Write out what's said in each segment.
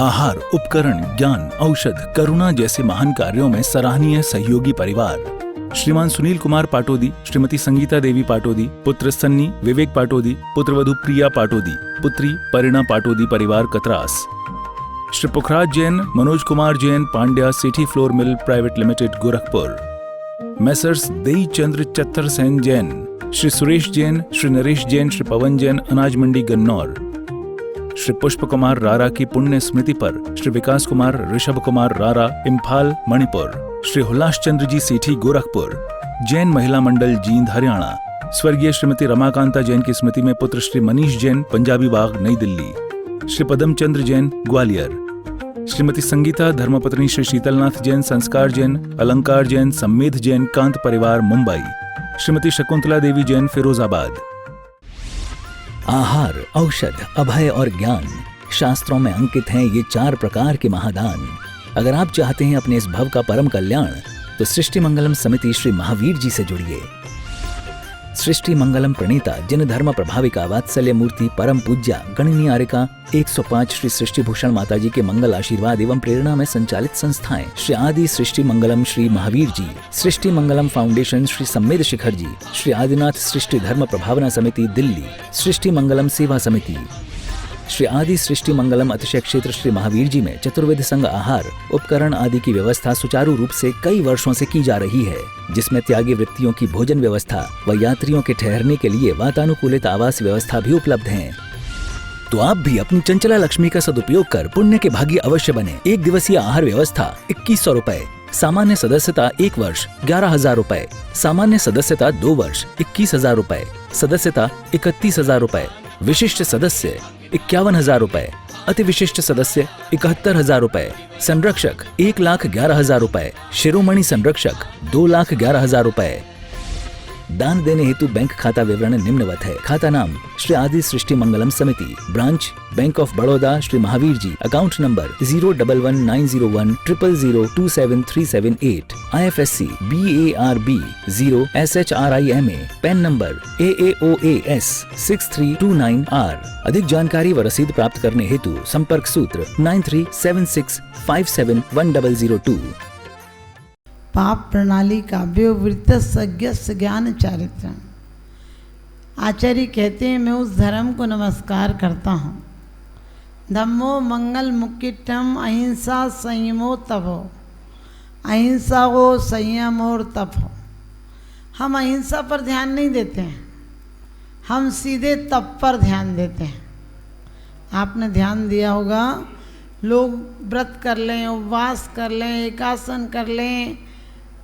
आहार, उपकरण, ज्ञान, औषध, करुणा जैसे महान कार्यों में सराहनीय सहयोगी परिवार। श्रीमान सुनील कुमार पाटोदी, श्रीमती संगीता देवी पाटोदी, पुत्र सन्नी विवेक पाटोदी, पुत्रवधू प्रिया पाटोदी, पुत्री परिणा पाटोदी परिवार Katras. Shri Pukhraj Jain, Manoj Kumar Jain, Pandya city flour mill private limited, Gorakhpur. Messrs Dei Chandra चत्तर सेन जैन, श्री सुरेश जैन, श्री नरेश जैन, श्री पवन जैन, अनाज मंडी गन्नौर। श्री पुष्प कुमार रारा की पुण्य स्मृति पर श्री विकास कुमार ऋषभ कुमार रारा, इम्फाल, मणिपुर। श्री हुलास चंद्र जी सेठी, गोरखपुर। जैन महिला मंडल, जींद, हरियाणा। स्वर्गीय श्रीमती रमाकांता जैन की स्मृति में पुत्र श्री मनीष जैन, पंजाबी बाग, नई दिल्ली। श्री पदम चंद्र जैन, ग्वालियर। श्रीमती संगीता धर्मपत्नी श्री शीतलनाथ जैन, संस्कार जैन, अलंकार जैन, सम्मेद जैन, कांत परिवार, मुंबई। श्रीमती शकुंतला देवी जैन, फिरोजाबाद। आहार, औषध, अभय और ज्ञान, शास्त्रों में अंकित हैं ये 4 प्रकार के महादान। अगर आप चाहते हैं अपने इस भव का परम कल्याण, तो सृष्टि मंगलम समिति श्री महावीर जी से जुड़िए। सृष्टि मंगलम प्रणीता, जिन धर्म प्रभाविका, वात्सल्य मूर्ति, परम पूज्या, गणनीयारिका 105 श्री सृष्टि भूषण माता जी के मंगल आशीर्वाद एवं प्रेरणा में संचालित संस्थाएं श्री आदि सृष्टि मंगलम श्री महावीर जी, सृष्टि मंगलम फाउंडेशन श्री सम्मेद शिखर जी, श्री आदिनाथ सृष्टि धर्म प्रभावना समिति दिल्ली, सृष्टि मंगलम सेवा समिति, श्री आदि सृष्टि मंगलम अतिशय क्षेत्र श्री महावीर जी में चतुर्विध संघ आहार, उपकरण आदि की व्यवस्था सुचारू रूप से कई वर्षों से की जा रही है, जिसमें त्यागी वृत्तियों की भोजन व्यवस्था व यात्रियों के ठहरने के लिए वातानुकूलित आवास व्यवस्था भी उपलब्ध है। तो आप भी अपनी चंचला लक्ष्मी का सदुपयोग कर पुण्य के भागी अवश्य बने। 1 दिवसीय आहार व्यवस्था 2100 रुपए, सामान्य सदस्यता 1 वर्ष 11,000 रुपए, सामान्य सदस्यता 2 वर्ष 21,000 रुपए, सदस्यता 31,000 रुपए, विशिष्ट सदस्य 51,000 रुपए, अति विशिष्ट सदस्य 71,000 रुपए, संरक्षक 1,11,000 रुपए, शिरोमणि संरक्षक 2,11,000 रुपए। दान देने हेतु बैंक खाता विवरण निम्नवत है। खाता नाम श्री आदि Srishti Mangalam Samiti, branch Bank of Baroda Shri Mahavir ji, account number 0119010027378, IFSC BARB 0SHRIMA, PAN number AAOAS 6329R। अधिक जानकारी व रसीद प्राप्त करने हेतु संपर्क सूत्र 9376571002। पाप प्रणाली का व्योवृत्त सज्ञ ज्ञान चारित्र। आचार्य कहते हैं मैं उस धर्म को नमस्कार करता हूँ। धम्मो मंगल मुक्तिटम अहिंसा संयमो तपो, अहिंसा हो संयम और तप हो। हम अहिंसा पर ध्यान नहीं देते हैं, हम सीधे तप पर ध्यान देते हैं। आपने ध्यान दिया होगा, लोग व्रत कर लें, उपवास कर लें, एकासन कर लें,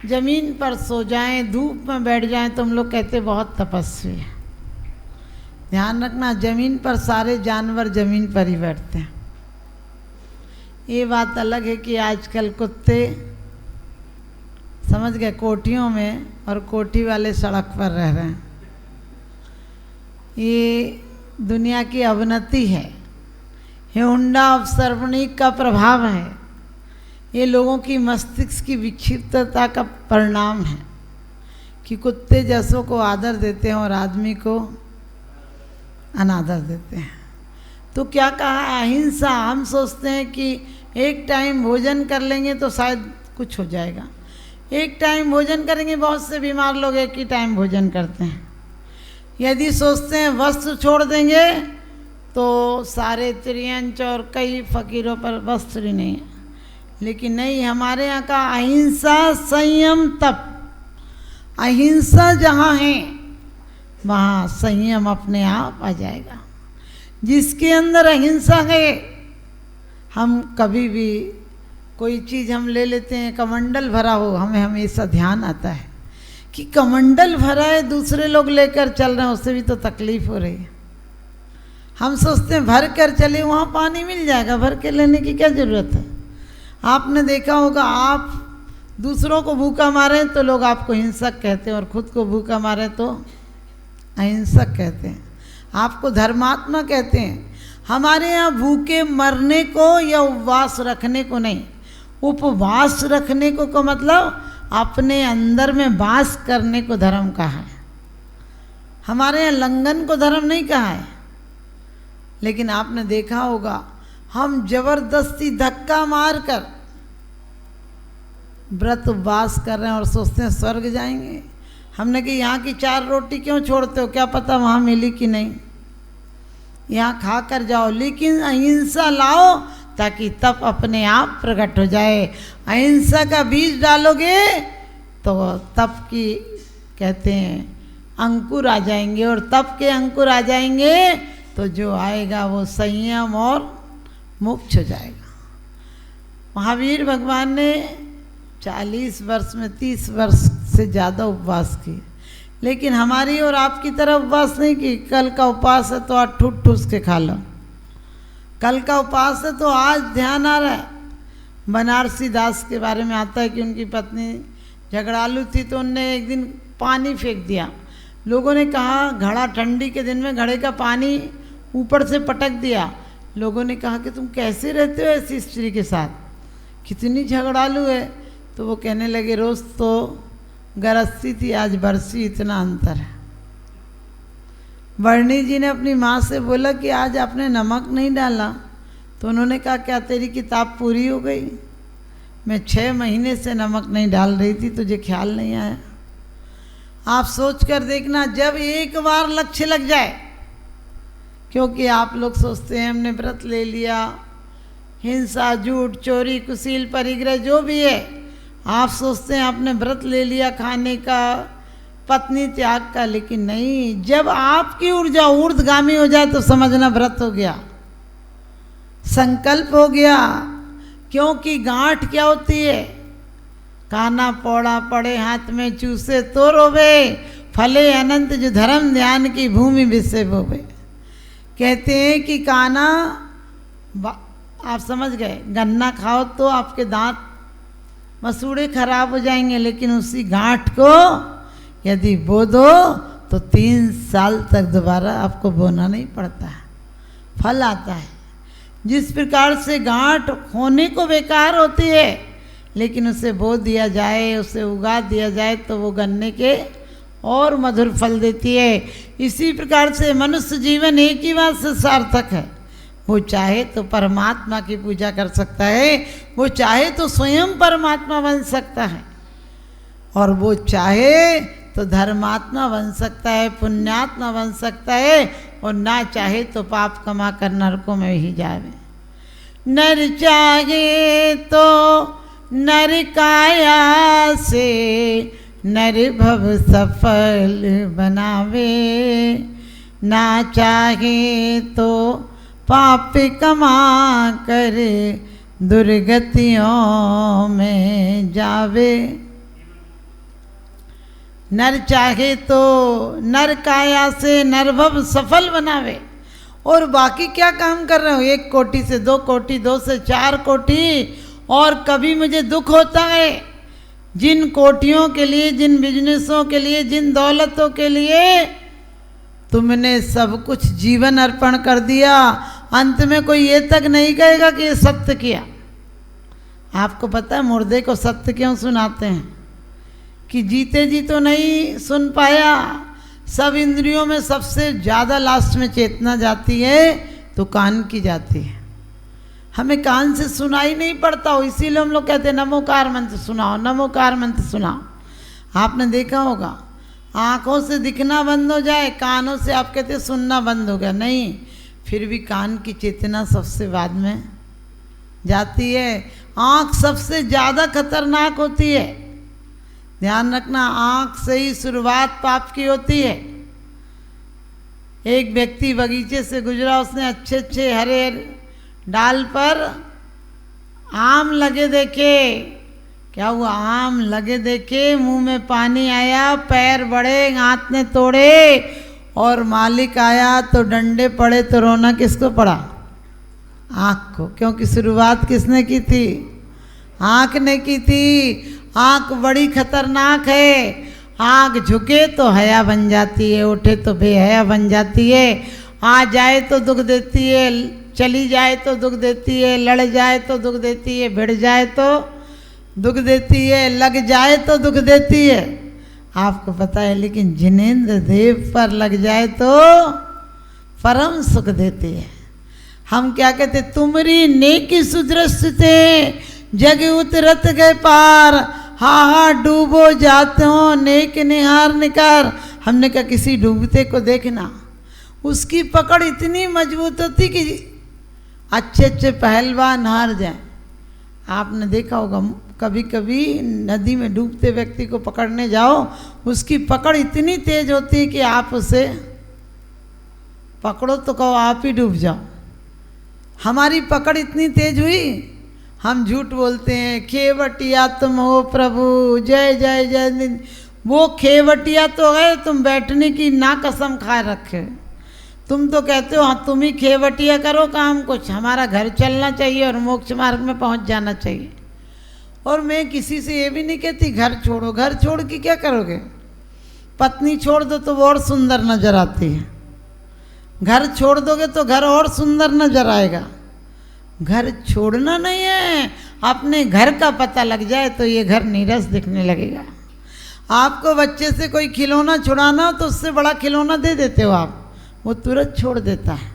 जमीन पर सो जाएं, धूप में बैठ जाएं, तो हम लोग कहते बहुत तपस्वी है। ध्यान रखना, ज़मीन पर सारे जानवर ज़मीन पर ही बैठते हैं। ये बात अलग है कि आजकल कुत्ते समझ गए कोठियों में, और कोठी वाले सड़क पर रह रहे हैं। ये दुनिया की अवनति है, ये हुंडा अवसर्वणिक का प्रभाव है, ये लोगों की मस्तिष्क की विक्षिप्तता का परिणाम है कि कुत्ते जैसों को आदर देते हैं और आदमी को अनादर देते हैं। तो क्या कहा, अहिंसा। हम सोचते हैं कि एक टाइम भोजन कर लेंगे तो शायद कुछ हो जाएगा। एक टाइम भोजन करेंगे, बहुत से बीमार लोग एक ही टाइम भोजन करते हैं। यदि सोचते हैं वस्त्र छोड़ देंगे तो सारे त्रियंच और कई फकीरों पर वस्त्र ही नहीं है। लेकिन नहीं, हमारे यहाँ का अहिंसा संयम तप। अहिंसा जहाँ है वहाँ संयम अपने आप आ जाएगा। जिसके अंदर अहिंसा है, हम कभी भी कोई चीज़ हम ले लेते हैं, कमंडल भरा हो, हमें हमेशा ध्यान आता है कि कमंडल भरा है, दूसरे लोग लेकर चल रहे हैं, उससे भी तो तकलीफ हो रही है। हम सोचते हैं भर कर चले, वहाँ पानी मिल जाएगा, भर के लेने की क्या ज़रूरत है। आपने देखा होगा, आप दूसरों को भूखा मारें तो लोग आपको हिंसक कहते हैं, और ख़ुद को भूखा मारें तो अहिंसक कहते हैं। आपको धर्मात्मा कहते हैं। हमारे यहाँ भूखे मरने को या उपवास रखने को नहीं, उपवास रखने को मतलब अपने अंदर में वास करने को धर्म कहा है। हमारे यहाँ लंघन को धर्म नहीं कहा है। लेकिन आपने देखा होगा, हम जबरदस्ती धक्का मारकर व्रत उपवास कर रहे हैं और सोचते हैं स्वर्ग जाएंगे। हमने कि यहाँ की 4 रोटी क्यों छोड़ते हो, क्या पता वहाँ मिली कि नहीं, यहाँ खा कर जाओ, लेकिन अहिंसा लाओ ताकि तप अपने आप प्रकट हो जाए। अहिंसा का बीज डालोगे तो तप की कहते हैं अंकुर आ जाएंगे, और तप के अंकुर आ जाएंगे तो जो आएगा वो संयम और मोक्ष हो जाएगा। महावीर भगवान ने 40 वर्ष में 30 वर्ष से ज़्यादा उपवास किए, लेकिन हमारी और आपकी तरह उपवास नहीं की। कल का उपवास है तो आज ठूस ठूस के खा लो, कल का उपवास है तो आज ध्यान आ रहा है। बनारसी दास के बारे में आता है कि उनकी पत्नी झगड़ालू थी तो उनने एक दिन पानी फेंक दिया। लोगों ने कहा, घड़ा ठंडी के दिन में घड़े का पानी ऊपर से पटक दिया। लोगों ने कहा कि तुम कैसे रहते हो ऐसी स्त्री के साथ, कितनी झगड़ालू है। तो वो कहने लगे, रोज़ तो गरजती थी, आज बरसी, इतना अंतर है। वर्णी जी ने अपनी माँ से बोला कि आज आपने नमक नहीं डाला, तो उन्होंने कहा क्या तेरी किताब पूरी हो गई? मैं 6 महीने से नमक नहीं डाल रही थी, तुझे ख्याल नहीं आया? आप सोच कर देखना, जब एक बार लक्ष्य लग जाए, क्योंकि आप लोग सोचते हैं हमने व्रत ले लिया, हिंसा, झूठ, चोरी, कुशील, परिग्रह जो भी है, आप सोचते हैं आपने व्रत ले लिया खाने का, पत्नी त्याग का, लेकिन नहीं। जब आपकी ऊर्जा ऊर्ध्वगामी हो जाए तो समझना व्रत हो गया, संकल्प हो गया। क्योंकि गांठ क्या होती है? काना पौड़ा पड़े हाथ में चूसे तो रोवे, फले अनंत जो धर्म ध्यान की भूमि विषय बोवे। कहते हैं कि काना, आप समझ गए, गन्ना खाओ तो आपके दांत मसूड़े खराब हो जाएंगे, लेकिन उसी गांठ को यदि बो दो तो 3 साल तक दोबारा आपको बोना नहीं पड़ता है, फल आता है। जिस प्रकार से गांठ होने को बेकार होती है, लेकिन उसे बो दिया जाए, उसे उगा दिया जाए तो वो गन्ने के और मधुर फल देती है। इसी प्रकार से मनुष्य जीवन एक ही बात से सार्थक है, वो चाहे तो परमात्मा की पूजा कर सकता है, वो चाहे तो स्वयं परमात्मा बन सकता है, और वो चाहे तो धर्मात्मा बन सकता है, पुण्यात्मा बन सकता है, और ना चाहे तो पाप कमा कर नरकों में ही जावे। नर चाहे तो नर काया से नर भव सफल बनावे, ना चाहे तो पाप कमा कर दुर्गतियों में जावे। नर चाहे तो नर काया से नरभव सफल बनावे, और बाकी क्या काम कर रहे हो? 1 कोटि से 2 कोटि, 2 से 4 कोटि, और कभी मुझे दुख होता है जिन कोटियों के लिए, जिन बिजनेसों के लिए, जिन दौलतों के लिए तुमने सब कुछ जीवन अर्पण कर दिया, अंत में कोई ये तक नहीं कहेगा कि ये सत्य किया। आपको पता है मुर्दे को सत्य क्यों सुनाते हैं? कि जीते जी तो नहीं सुन पाया, सब इंद्रियों में सबसे ज़्यादा लास्ट में चेतना जाती है तो कान की जाती है। हमें कान से सुनाई नहीं पड़ता हो, इसीलिए हम लोग कहते हैं नमोकार मंत्र सुनाओ, नमोकार मंत्र सुनाओ। आपने देखा होगा, आँखों से दिखना बंद हो जाए, कानों से आप कहते सुनना बंद हो गया, नहीं, फिर भी कान की चेतना सबसे बाद में जाती है। आँख सबसे ज़्यादा खतरनाक होती है, ध्यान रखना, आँख से ही शुरुआत पाप की होती है। एक व्यक्ति बगीचे से गुजरा, उसने अच्छे अच्छे हरे डाल पर आम लगे देखे। क्या हुआ? आम लगे देखे, मुंह में पानी आया, पैर बढ़े, हाथ ने तोड़े, और मालिक आया तो डंडे पड़े, तो रोना किसको पड़ा? आँख को, क्योंकि शुरुआत किसने की थी? आँख ने की थी। आँख बड़ी खतरनाक है, आँख झुके तो हया बन जाती है, उठे तो बेहया बन जाती है, आ जाए तो दुख देती है, चली जाए तो दुख देती है, लड़ जाए तो दुख देती है, भिड़ जाए तो दुख देती है, लग जाए तो दुख देती है। आपको पता है, लेकिन जिनेंद्र देव पर लग जाए तो परम सुख देती है। हम क्या कहते, तुमरी नेकी सुदृष्ट थे जग उतरत गए पार, हा हा डूबो जाते हो नेक निहार निकार। हमने कहा किसी डूबते को देखना, उसकी पकड़ इतनी मजबूत होती कि अच्छे अच्छे पहलवान हार जाए। आपने देखा होगा कभी कभी नदी में डूबते व्यक्ति को पकड़ने जाओ, उसकी पकड़ इतनी तेज होती है कि आप उसे पकड़ो तो कहो आप ही डूब जाओ। हमारी पकड़ इतनी तेज हुई, हम झूठ बोलते हैं, खेवटिया तुम हो प्रभु जय जय जय। वो खेवटिया तो है, तुम बैठने की ना कसम खाए रखे। तुम तो कहते हो हाँ तुम ही खेवटिया करो काम कुछ, हमारा घर चलना चाहिए और मोक्ष मार्ग में पहुंच जाना चाहिए। और मैं किसी से ये भी नहीं कहती घर छोड़ो, घर छोड़ के क्या करोगे? पत्नी छोड़ दो तो वो और सुंदर नजर आती है, घर छोड़ दोगे तो घर और सुंदर नजर आएगा। घर छोड़ना नहीं है, अपने घर का पता लग जाए तो ये घर नीरस दिखने लगेगा। आपको बच्चे से कोई खिलौना छुड़ाना हो तो उससे बड़ा खिलौना दे देते हो आप, वो तुरंत छोड़ देता है।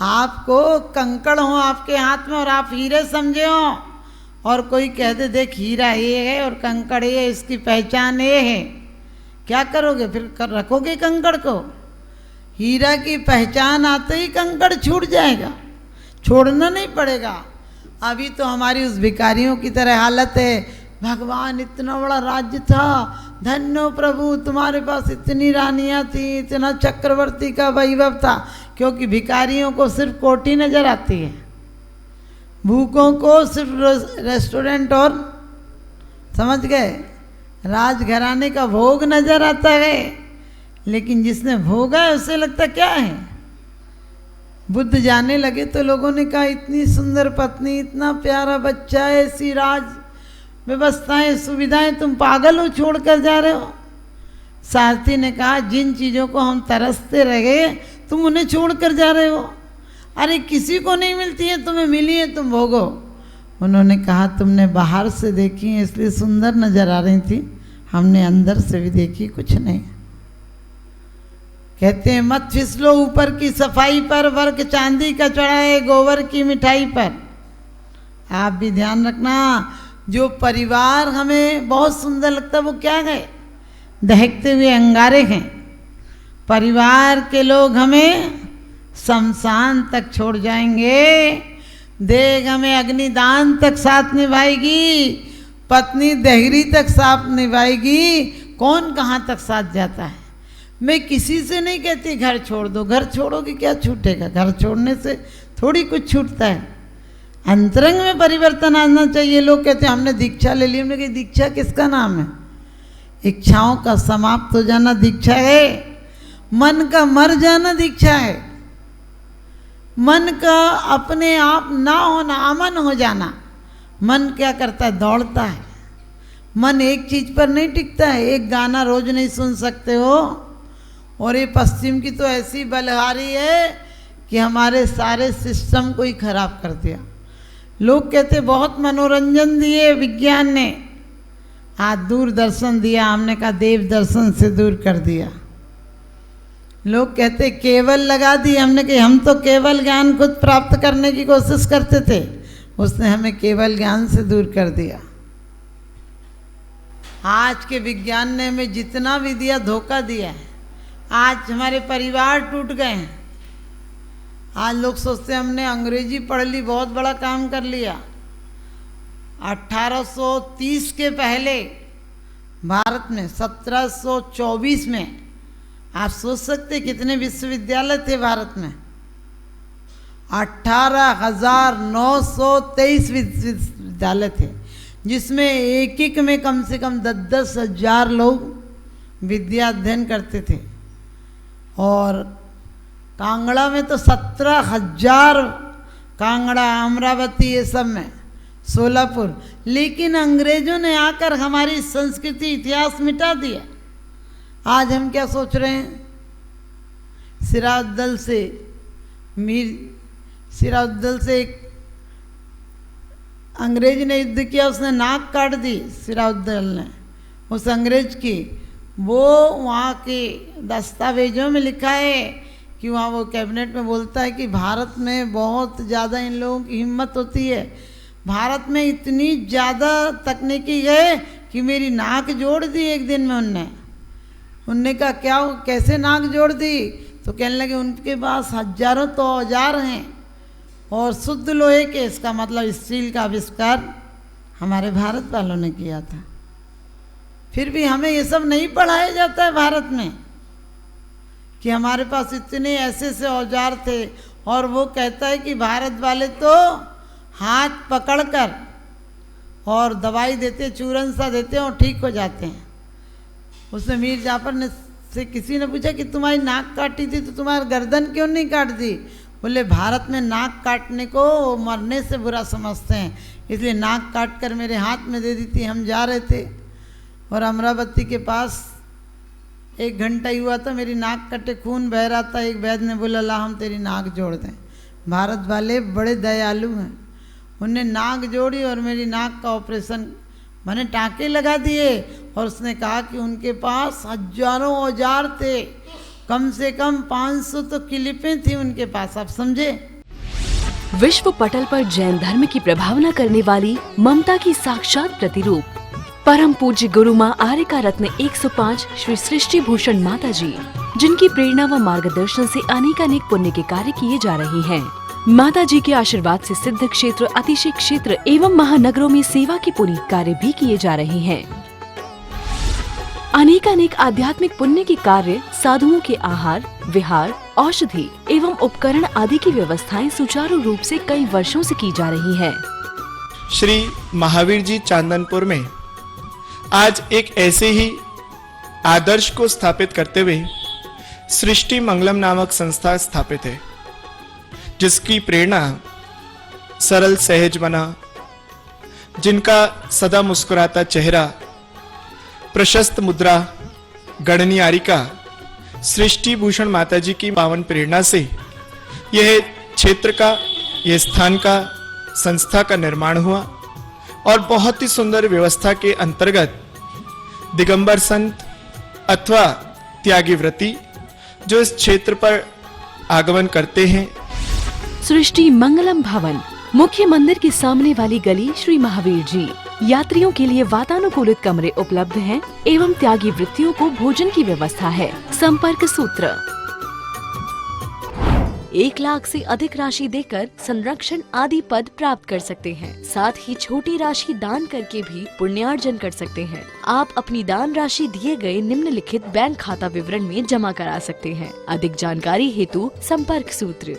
आपको कंकड़ हो आपके हाथ में और आप हीरे समझे हो, और कोई कह दे देख हीरा ये है और कंकड़ ये, इसकी पहचान ये है, क्या करोगे फिर? रखोगे कंकड़ को? हीरा की पहचान आते ही कंकड़ छूट जाएगा, छोड़ना नहीं पड़ेगा। अभी तो हमारी उस भिखारियों की तरह हालत है, भगवान इतना बड़ा राज्य था, धन्य हो प्रभु तुम्हारे पास इतनी रानियां थी, इतना चक्रवर्ती का वैभव था। क्योंकि भिखारियों को सिर्फ कोठी नजर आती है, भूखों को सिर्फ रेस्टोरेंट और समझ गए राजघराने का भोग नजर आता है। लेकिन जिसने भोगा है उसे लगता क्या है। बुद्ध जाने लगे तो लोगों ने कहा इतनी सुंदर पत्नी, इतना प्यारा बच्चा, ऐसी राज व्यवस्थाएं सुविधाएं, तुम पागल हो छोड़ कर जा रहे हो। सारथी ने कहा जिन चीज़ों को हम तरसते रहे तुम उन्हें छोड़ कर जा रहे हो। अरे किसी को नहीं मिलती है, तुम्हें मिली है तुम भोगो। उन्होंने कहा तुमने बाहर से देखी है इसलिए सुंदर नजर आ रही थी, हमने अंदर से भी देखी कुछ नहीं। कहते हैं मत फिसलो ऊपर की सफाई पर, वर्क चांदी का चढ़ाए गोबर की मिठाई पर। आप भी ध्यान रखना, जो परिवार हमें बहुत सुंदर लगता है वो क्या है? दहकते हुए अंगारे हैं। परिवार के लोग हमें शमशान तक छोड़ जाएंगे, देग हमें अग्निदान तक साथ निभाएगी, पत्नी दहरी तक साथ निभाएगी, कौन कहाँ तक साथ जाता है। मैं किसी से नहीं कहती घर छोड़ दो, घर छोड़ोगे क्या छूटेगा? घर छोड़ने से थोड़ी कुछ छूटता है, अंतरंग में परिवर्तन आना चाहिए। लोग कहते हैं हमने दीक्षा ले ली, हमने कही दीक्षा किसका नाम है? इच्छाओं का समाप्त हो जाना दीक्षा है, मन का मर जाना दीक्षा है, मन का अपने आप ना होना, अमन हो जाना। मन क्या करता है? दौड़ता है। मन एक चीज पर नहीं टिकता है, एक गाना रोज नहीं सुन सकते हो। और ये पश्चिम की तो ऐसी बलहारी है कि हमारे सारे सिस्टम को ही खराब कर दिया। लोग कहते बहुत मनोरंजन दिए विज्ञान ने, आज दूरदर्शन दिया, हमने कहा देव दर्शन से दूर कर दिया। लोग कहते केवल लगा दी, हमने कहा हम तो केवल ज्ञान खुद प्राप्त करने की कोशिश करते थे, उसने हमें केवल ज्ञान से दूर कर दिया। आज के विज्ञान ने हमें जितना भी दिया धोखा दिया है। आज हमारे परिवार टूट गए हैं। आज लोग सोचते हमने अंग्रेजी पढ़ ली, बहुत बड़ा काम कर लिया। 1830 के पहले भारत में 1724 में आप सोच सकते कितने विश्वविद्यालय थे भारत में? 18,923 विश्वविद्यालय थे, जिसमें एक एक में कम से कम 10-10 हजार लोग विद्या अध्ययन करते थे। और कांगड़ा में तो 17,000, कांगड़ा, अमरावती, ये सब में, सोलापुर। लेकिन अंग्रेजों ने आकर हमारी संस्कृति इतिहास मिटा दिया। आज हम क्या सोच रहे हैं? सिराजुद्दौला से सिराजुद्दौला से एक अंग्रेज ने युद्ध किया, उसने नाक काट दी सिराजुद्दौला ने उस अंग्रेज की। वो वहाँ के दस्तावेजों में लिखा है कि वहाँ वो कैबिनेट में बोलता है कि भारत में बहुत ज़्यादा इन लोगों की हिम्मत होती है, भारत में इतनी ज़्यादा तकनीकी है कि मेरी नाक जोड़ दी एक दिन में उनने कहा क्या कैसे नाक जोड़ दी? तो कहने लगे उनके पास हजारों तो औजार हैं और शुद्ध लोहे के, इसका मतलब स्टील का आविष्कार हमारे भारत वालों ने किया था। फिर भी हमें ये सब नहीं पढ़ाया जाता है भारत में कि हमारे पास इतने ऐसे औजार थे। और वो कहता है कि भारत वाले तो हाथ पकड़कर और दवाई देते, चूरन सा देते हैं और ठीक हो जाते हैं। उसने मीर जाफर ने से किसी ने पूछा कि तुम्हारी नाक काटी थी तो तुम्हारी गर्दन क्यों नहीं काट दी? बोले भारत में नाक काटने को मरने से बुरा समझते हैं, इसलिए नाक काट कर मेरे हाथ में दे दी थी। हम जा रहे थे और अमरावती के पास 1 घंटा ही हुआ था, मेरी नाक कटे, खून बह रहा था। एक वैद्य ने बोला ला हम तेरी नाक जोड़ दें। भारत वाले बड़े दयालु हैं, उनने नाक जोड़ी और मेरी नाक का ऑपरेशन मैंने टाँके लगा दिए। और उसने कहा कि उनके पास हजारों औजार थे, कम से कम 500 तो क्लिपें थी उनके पास। आप समझे? विश्व पटल पर जैन धर्म की प्रभावना करने वाली ममता की साक्षात प्रतिरूप परम पूज्य गुरु माँ आर्यका रत्न 105 श्री सृष्टि भूषण माता जी, जिनकी प्रेरणा व मार्गदर्शन से अनेक पुण्य के कार्य किए जा रहे हैं। माता जी के आशीर्वाद से सिद्ध क्षेत्र, अतिशय क्षेत्र एवं महानगरों में सेवा के पुनीत कार्य भी किए जा रहे हैं। अनेक आध्यात्मिक पुण्य के कार्य, साधुओं के आहार, विहार, औषधि एवं उपकरण आदि की व्यवस्थाएं सुचारू रूप से कई वर्षों से की जा रही है। श्री महावीर जी चांदनपुर में आज एक ऐसे ही आदर्श को स्थापित करते हुए सृष्टि मंगलम नामक संस्था स्थापित है, जिसकी प्रेरणा सरल सहज बना, जिनका सदा मुस्कुराता चेहरा, प्रशस्त मुद्रा, गणनीयारिका सृष्टि भूषण माता जी की पावन प्रेरणा से यह क्षेत्र का, यह स्थान का, संस्था का निर्माण हुआ। और बहुत ही सुंदर व्यवस्था के अंतर्गत दिगंबर संत अथवा त्यागी व्रती जो इस क्षेत्र पर आगमन करते हैं। सृष्टि मंगलम भवन, मुख्य मंदिर के सामने वाली गली, श्री महावीर जी। यात्रियों के लिए वातानुकूलित कमरे उपलब्ध हैं एवं त्यागी वृत्तियों को भोजन की व्यवस्था है। संपर्क सूत्र 1 लाख से अधिक राशि देकर संरक्षण आदि पद प्राप्त कर सकते हैं। साथ ही छोटी राशि दान करके भी पुण्यार्जन कर सकते हैं। आप अपनी दान राशि दिए गए निम्नलिखित बैंक खाता विवरण में जमा करा सकते हैं। अधिक जानकारी हेतु संपर्क सूत्र